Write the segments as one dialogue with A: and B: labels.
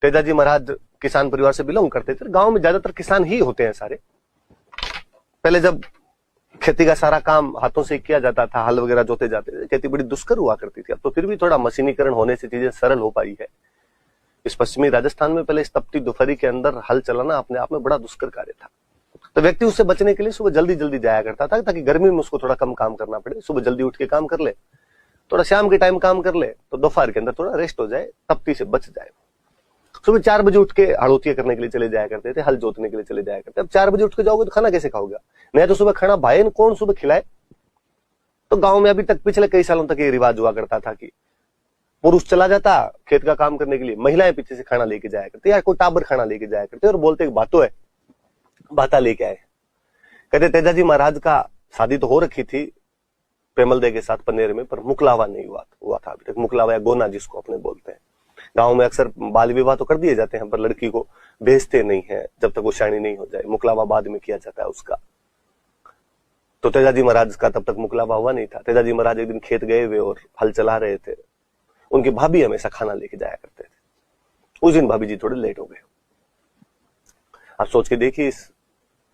A: तेजाजी महाराज किसान परिवार से बिलोंग करते थे। गांव में ज्यादातर किसान ही होते हैं सारे। पहले जब खेती का सारा काम हाथों से किया जाता था, हल वगैरह जोते जाते थे, खेती बड़ी दुष्कर हुआ करती थी। अब तो फिर भी थोड़ा मशीनीकरण होने से चीजें सरल हो पाई है। इस पश्चिमी राजस्थान में पहले इस तपती दोपहरी के अंदर हल चलाना अपने आप में बड़ा दुष्कर कार्य था। तो व्यक्ति उससे बचने के लिए सुबह जल्दी जल्दी जाया करता था, ताकि गर्मी में उसको थोड़ा कम काम करना पड़े। सुबह जल्दी उठ के काम कर ले, थोड़ा शाम के टाइम काम कर ले, तो दोपहर के अंदर थोड़ा रेस्ट हो जाए, तपती से बच जाए। सुबह 4 बजे उठ के हड़ोतिया करने के लिए चले जाया करते थे, हल जोतने के लिए चले जाया करते। अब 4 बजे उठ के जाओगे तो खाना कैसे खाओगे? नहीं तो सुबह खाना भाई ने कौन सुबह खिलाए? तो गांव में अभी तक पिछले कई सालों तक ये रिवाज हुआ करता था कि पुरुष चला जाता खेत का काम करने के लिए, महिलाएं पीछे से खाना लेके जाया करते, या कोई टाबर खाना लेके जाया करते, और बोलते बातों है, बाता लेके आए। कहते तेजाजी महाराज का शादी तो हो रखी थी पेमल दे के साथ पनेर में, पर मुकलावा नहीं हुआ था अभी तक। मुकलावा या गोना जिसको अपने बोलते हैं। गांव में अक्सर बाल विवाह तो कर दिए जाते हैं, पर लड़की को भेजते नहीं है जब तक वो शाणी नहीं हो जाए। मुकलावा बाद में किया जाता है उसका। तो तेजाजी महाराज का तब तक मुकलावा हुआ नहीं था। तेजाजी महाराज एक दिन खेत गए हुए और हल चला रहे थे। उनकी भाभी हमेशा खाना लेके जाया करते थे। उस दिन भाभी जी थोड़े लेट हो गए। आप सोच के देखिए, इस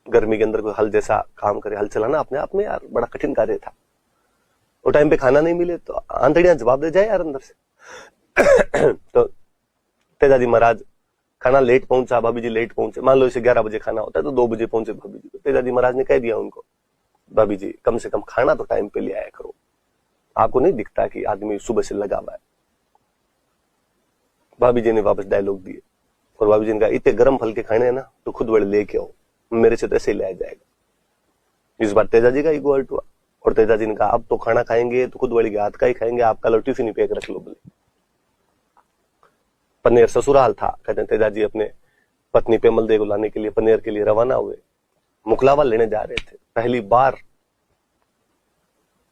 A: गर्मी के अंदर कोई हल जैसा काम करे, हल चलाना अपने आप में यार बड़ा कठिन कार्य था। वो टाइम पे खाना नहीं मिले तो आंतड़ियां जवाब दे जाए यार अंदर से। तो तेजाजी महाराज खाना लेट पहुंचा, भाभी जी लेट पहुंचे। मान लो इसे 11 बजे खाना होता है तो 2 बजे पहुंचे भाभी जी। तो तेजाजी महाराज ने कह दिया उनको, भाभी जी कम से कम खाना तो टाइम पे ले आया करो, आपको नहीं दिखता कि आदमी सुबह से लगा हुआ है? भाभी जी ने वापस डायलॉग दिए, और भाभी जी ने कहा इतने गर्म फल के खाने हैं ना तो खुद बड़े लेके आओ, मेरे से तो ऐसे ही लाया जाएगा। इस बार तेजाजी का ईगो हर्ट हुआ, और तेजाजी ने कहा अब तो खाना खाएंगे तो खुद बड़ी के हाथ का ही खाएंगे, आपका लो टिफिन ही पैक रख लो बोले। पनेर ससुराल था। कहते हैं तेजाजी अपने पत्नी पेमल दे को लाने के लिए पनेर के लिए रवाना हुए। मुकलावा लेने जा रहे थे, पहली बार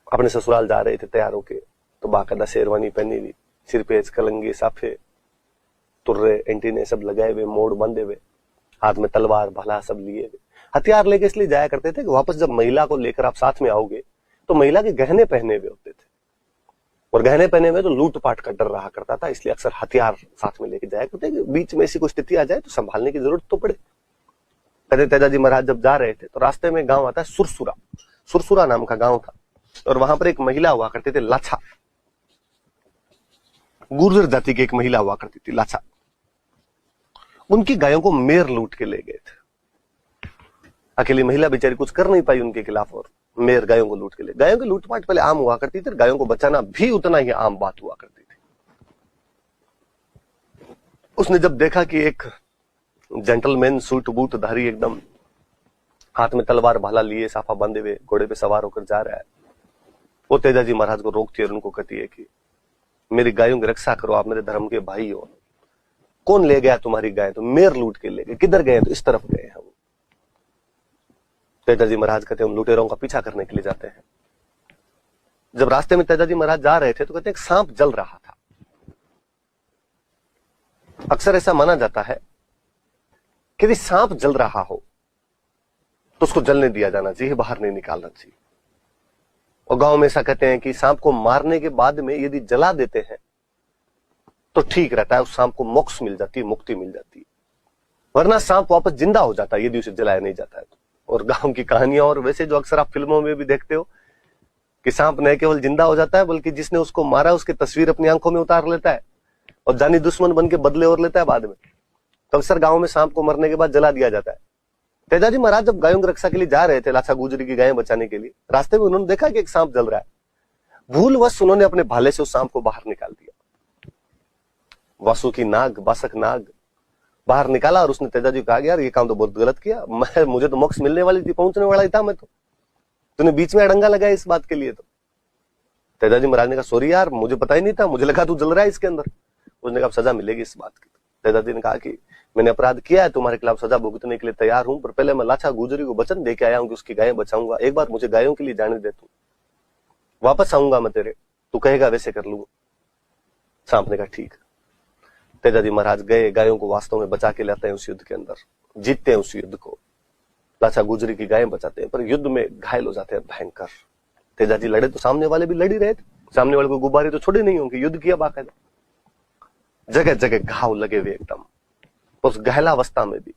A: अपने ससुराल जा रहे थे तैयार होके। तो बाकायदा शेरवानी पहनी हुई, सिर पे कलंगे साफे, तुर्रे एंटीने सब लगाए हुए, मोड़ बंधे हुए, हाथ में तलवार भाला सब लिए हुए। हथियार लेके इसलिए जाया करते थे कि वापस जब महिला को लेकर आप साथ में आओगे तो महिला के गहने पहने हुए होते थे, और गहने पहने हुए तो लूटपाट का डर रहा करता था। इसलिए अक्सर हथियार साथ में लेके जाया करते कि बीच में ऐसी कोई स्थिति आ जाए तो संभालने की जरूरत तो पड़े। कहते तेजाजी महाराज जब जा रहे थे तो रास्ते में गांव आता है सुरसुरा। सुरसुरा नाम का गांव था, और वहां पर एक महिला हुआ करते थे लाछा। गुर्जर जाति की एक महिला हुआ करती थी लाछा। उनकी गायों को मेर लूट के ले गए थे। अकेली महिला बेचारी कुछ कर नहीं पाई उनके खिलाफ, और मेर गायों को लूट के ले। गायों की लूटपाट पहले आम हुआ करती थी, गायों को बचाना भी उतना ही आम बात हुआ करती थी। उसने जब देखा कि एक जेंटलमैन सूट बूट धारी, एकदम हाथ में तलवार भाला लिए, साफा बांधे हुए, घोड़े पे सवार होकर जा रहा है, वो तेजाजी महाराज को रोकती है और उनको कहती है कि मेरी गायों की रक्षा करो, आप मेरे धर्म के भाई हो। कौन ले गया तुम्हारी गाय? तो मेर लूट के ले गए। किधर गए? तो इस तरफ गए हैं। तेजाजी महाराज कहते हैं हम लुटेरों का पीछा करने के लिए जाते हैं। जब रास्ते में तेजाजी महाराज जा रहे थे तो कहते हैं एक सांप जल रहा था। अक्सर ऐसा माना जाता है कि यदि सांप जल रहा हो तो उसको जलने दिया जाना चाहिए, बाहर नहीं निकालना चाहिए। और गांव में ऐसा कहते हैं कि सांप को मारने के बाद में यदि जला देते हैं तो ठीक रहता है, उस सांप को मोक्ष मिल जाती है, मुक्ति मिल जाती है। वरना सांप वापस जिंदा हो जाता है यदि उसे जलाया नहीं जाता है तो। और गांव की कहानियां, और वैसे जो अक्सर आप फिल्मों में भी देखते हो कि सांप न केवल जिंदा हो जाता है बल्कि जिसने उसको मारा उसकी तस्वीर अपनी आंखों में उतार लेता है और जानी दुश्मन बन के बदले और लेता है बाद में। तो अक्सर गांव में सांप को मरने के बाद जला दिया जाता है। तेजाजी महाराज जब गायों की रक्षा के लिए जा रहे थे, लाछा गुजरी की गायें बचाने के लिए, रास्ते में उन्होंने देखा कि एक सांप जल रहा है। भूलवश उन्होंने अपने भाले से उस सांप को बाहर निकाल दिया। वासुकी नाग, बासक नाग बाहर निकाला, और उसने तेजाजी को कहा यार ये काम तो बहुत गलत किया, मुझे तो मोक्ष मिलने वाली थी, पहुंचने वाला ही था मैं तो, तूने बीच में अड़ंगा लगाया इस बात के लिए। तो तेजाजी महाराज ने कहा सॉरी यार, मुझे पता ही नहीं था, मुझे लगा तू जल रहा है इसके अंदर। उसने कहा सजा मिलेगी इस बात की। तेजाजी ने कहा कि मैंने अपराध किया है, तुम्हारे खिलाफ सजा भुगतने के लिए तैयार हूं, पर पहले मैं लाछा गुजरी को वचन दे के आया हूं कि उसकी गायें बचाऊंगा। एक बार मुझे गायों के लिए जाने दे, तू वापस आऊंगा मैं तेरे, तू कहेगा वैसे कर लूंगा। सांप ने कहा ठीक। तेजाजी महाराज गए, गायों को वास्तव में बचा के लाते हैं उस युद्ध के अंदर, जीतते हैं उस युद्ध को, लाछा गुजरी की गायें बचाते हैं, पर युद्ध में घायल हो जाते हैं भयंकर। तेजाजी लड़े तो सामने वाले भी लड़ ही रहे थे, सामने वाले को गुब्बारे तो छोड़े नहीं होंगे, युद्ध किया बाकायदा, जगह जगह घाव लगे हुए एकदम, उस गहलावस्था में भी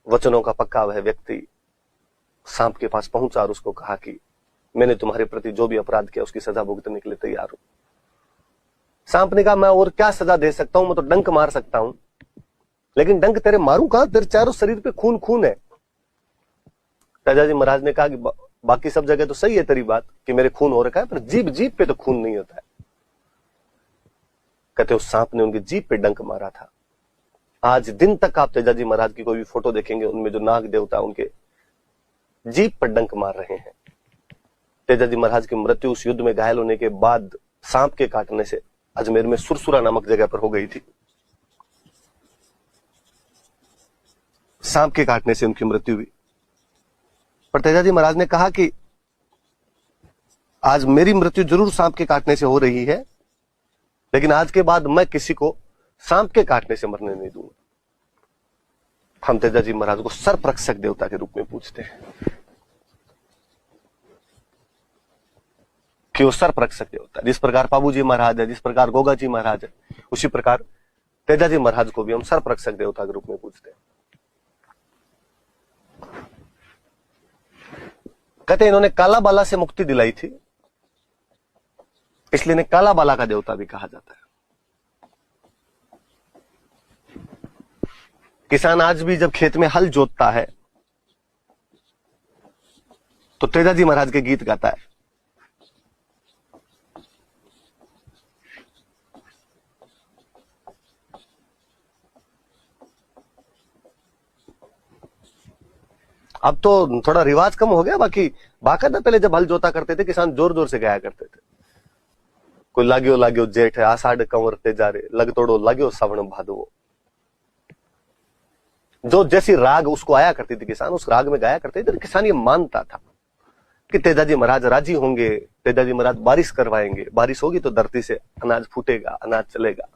A: वचनों का पक्का वह व्यक्ति सांप के पास पहुंचा और उसको कहा कि मैंने तुम्हारे प्रति जो भी अपराध किया उसकी सजा भुगतने के लिए तैयार हूं। सांप ने कहा मैं और क्या सजा दे सकता हूं, मैं तो डंक मार सकता हूं, लेकिन डंक तेरे मारूं कहां, तेरे चारों शरीर पे खून खून है। तेजाजी महाराज ने कहा कि बाकी सब जगह तो सही है तेरी बात कि मेरे खून हो रखा है, पर जीभ जीभ पे तो खून नहीं होता है। कहते उस सांप ने उनकी जीभ पे डंक मारा था। आज दिन तक आप तेजाजी महाराज की कोई भी फोटो देखेंगे, उनमें जो नाग देवता उनके जीभ पर डंक मार रहे हैं। तेजाजी महाराज की मृत्यु उस युद्ध में घायल होने के बाद सांप के काटने से अजमेर में सुरसुरा नामक जगह पर हो गई थी। सांप के काटने से उनकी मृत्यु हुई। पर तेजाजी महाराज ने कहा कि आज मेरी मृत्यु जरूर सांप के काटने से हो रही है, लेकिन आज के बाद मैं किसी को सांप के काटने से मरने नहीं दूंगा। हम तेजाजी महाराज को सर्परक्षक देवता के रूप में पूछते हैं कि वो सर्परक्षक देवता, जिस प्रकार पाबूजी महाराज है, जिस प्रकार गोगा जी महाराज है, उसी प्रकार तेजाजी महाराज को भी हम सर्परक्षक देवता के रूप में पूछते हैं। कहते इन्होंने काला बाला से मुक्ति दिलाई थी, इसलिए इन्हें काला बाला का देवता भी कहा जाता है। किसान आज भी जब खेत में हल जोतता है तो तेजाजी महाराज के गीत गाता है। अब तो थोड़ा रिवाज कम हो गया, बाकी बाकायदा पहले जब हल जोता करते थे किसान जोर जोर से गाया करते थे। कोई लाग्यो लाग्यो जेठ आषाढ़ कंवर तेजारे, लग तोड़ो लाग्यो सावण भादवो। जो जैसी राग उसको आया करती थी किसान उस राग में गाया करते थे। किसान ये मानता था कि तेजाजी महाराज राजी होंगे, तेजाजी महाराज बारिश करवाएंगे, बारिश होगी तो धरती से अनाज फूटेगा, अनाज चलेगा।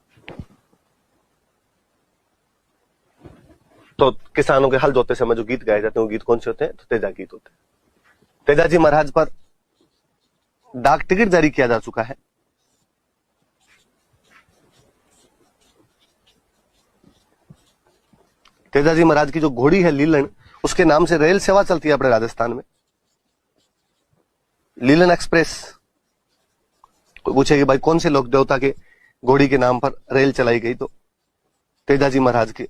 A: तो किसानों के हल जोते समय जो गीत गाए जाते हैं वो गीत कौन से होते हैं? तो तेजा गीत होते हैं। तेजाजी महाराज पर डाक टिकट जारी किया जा चुका है। तेजाजी महाराज की जो घोड़ी है लीलन, उसके नाम से रेल सेवा चलती है अपने राजस्थान में, लीलन एक्सप्रेस। कोई पूछे कि भाई कौन से लोक देवता के घोड़ी के नाम पर रेल चलाई गई, तो तेजाजी महाराज के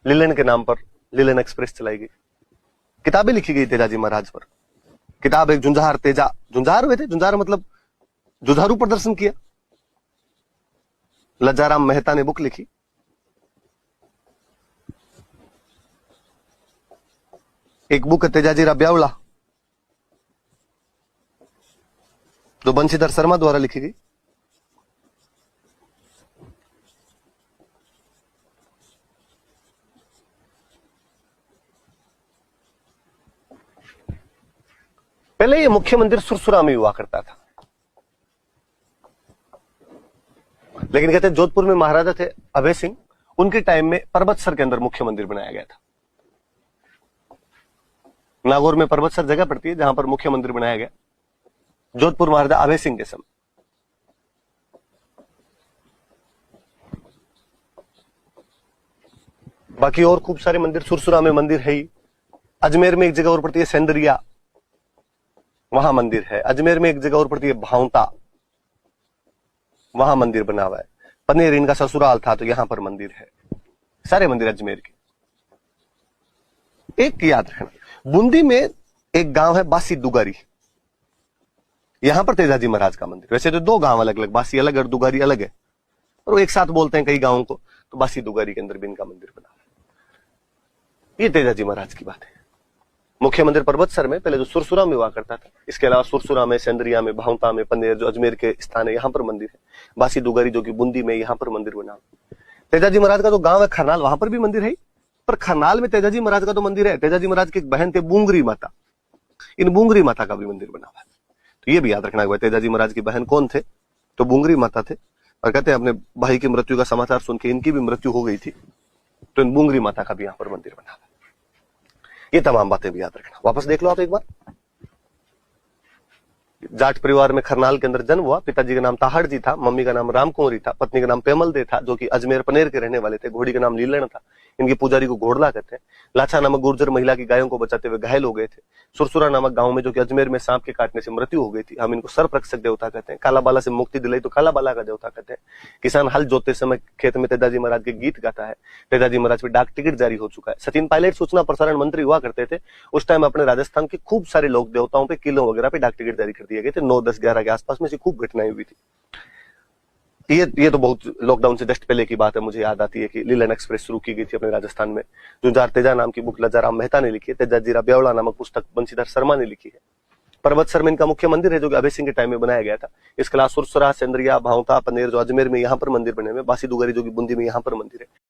A: लीलन के नाम पर लीलन एक्सप्रेस चलाई गई। किताबें लिखी गई तेजाजी महाराज पर। किताब एक जुंझार तेजा, जुंझार हुए थे, जुंझार मतलब जुझारू प्रदर्शन किया। लज्जाराम मेहता ने बुक लिखी। एक बुक है तेजाजी रा ब्यावला, जो बंशीधर शर्मा द्वारा लिखी गई। पहले ये मुख्य मंदिर सुरसुरा में हुआ करता था, लेकिन कहते जोधपुर में महाराजा थे अभय सिंह, उनके टाइम में परबतसर के अंदर मुख्य मंदिर बनाया गया था। नागौर में परबतसर जगह पड़ती है जहां पर मुख्य मंदिर बनाया गया, जोधपुर महाराजा अभय सिंह के समय। बाकी और खूब सारे मंदिर, सुरसुरा में मंदिर है ही। अजमेर में एक जगह और पड़ती है सेंदरिया, वहां मंदिर है। अजमेर में एक जगह और पड़ती है भावता, वहां मंदिर बना हुआ है। पनेर इनका ससुराल था तो यहां पर मंदिर है। सारे मंदिर अजमेर के। एक याद रखना, बूंदी में एक गांव है बासी दुगारी, यहां पर तेजाजी महाराज का मंदिर। वैसे तो दो गांव अलग अलग, बासी अलग और दुगारी अलग है, और वो एक साथ बोलते हैं कई गांवों को। तो बासी दुगारी के अंदर भी इनका मंदिर बना है। ये तेजाजी महाराज की बात है। मुख्य मंदिर परबतसर में पहले जो सुरसुरा में हुआ करता था, इसके अलावा सुरसुरा में, सेंदरिया में, भावता में, पनेर जो अजमेर के स्थान है यहां पर मंदिर है। बासी दुगारी जो कि बूंदी में, यहां पर मंदिर बना। तेजाजी महाराज का जो गांव है खरनाल, वहां पर भी मंदिर है। पर खरनाल में तेजाजी महाराज का तो मंदिर है। तेजाजी महाराज की एक बहन थे बूंगरी माता, इन बूंगरी माता का भी मंदिर बना हुआ है। तो ये भी याद रखना है, तेजाजी महाराज की बहन कौन थे? तो बूंगरी माता थे। और कहते हैं अपने भाई की मृत्यु का समाचार सुन के इनकी भी मृत्यु हो गई थी, तो इन बूंगरी माता का भी यहां पर मंदिर बना हुआ है। ये तमाम बातें भी याद रखना। वापस देख लो आप एक बार। जाट परिवार में खरनाल के अंदर जन्म हुआ। पिताजी का नाम ताहड़ जी था, मम्मी का नाम राम कुंवरी था, पत्नी का नाम पेमल दे था, जो कि अजमेर पनेर के रहने वाले थे। घोड़ी का नाम लीलन था। इनके पुजारी को घोड़ला कहते हैं। लाछा नामक गुर्जर महिला की गायों को बचाते हुए घायल हो गए थे। सुरसुरा नामक गांव में, जो कि अजमेर में सांप के काटने से मृत्यु हो गई थी, हम इनको सर्परक्षक देवता कहते हैं। काला बाला से मुक्ति दिलाई तो काला बाला का देवता कहते हैं। किसान हल जोतते समय खेत में तेजाजी महाराज के गीत गाता है। तेजाजी महाराज पे डाक टिकट जारी हो चुका है। सचिन पायलट सूचना प्रसारण मंत्री हुआ करते थे। उस टाइम अपने राजस्थान के खूब सारे लोक देवताओं पे, किलों वगैरह पे डाक टिकट जारी कर दिए गए थे। 9, 10, 11 के आसपास में से खूब घटनाएं हुई थी। ये तो बहुत लॉकडाउन से जस्ट पहले की बात है। मुझे याद आती है कि लीलन एक्सप्रेस शुरू की गई थी अपने राजस्थान में। जुंजार तेजा नाम की बुक लजाराम मेहता ने लिखी है। तेजाजीरा ब्यावड़ा नामक पुस्तक बंशीधर शर्मा ने लिखी है। पर्वत सर में इनका मुख्य मंदिर है, जो कि अभय सिंह के टाइम में बनाया गया था। इसके अलावा सुरसरा, सेंद्रिया, भावता, पनेर जो अजमेर में यहाँ पर मंदिर बने हुए, बासी दुगारी जो कि बूंदी में यहाँ पर मंदिर है।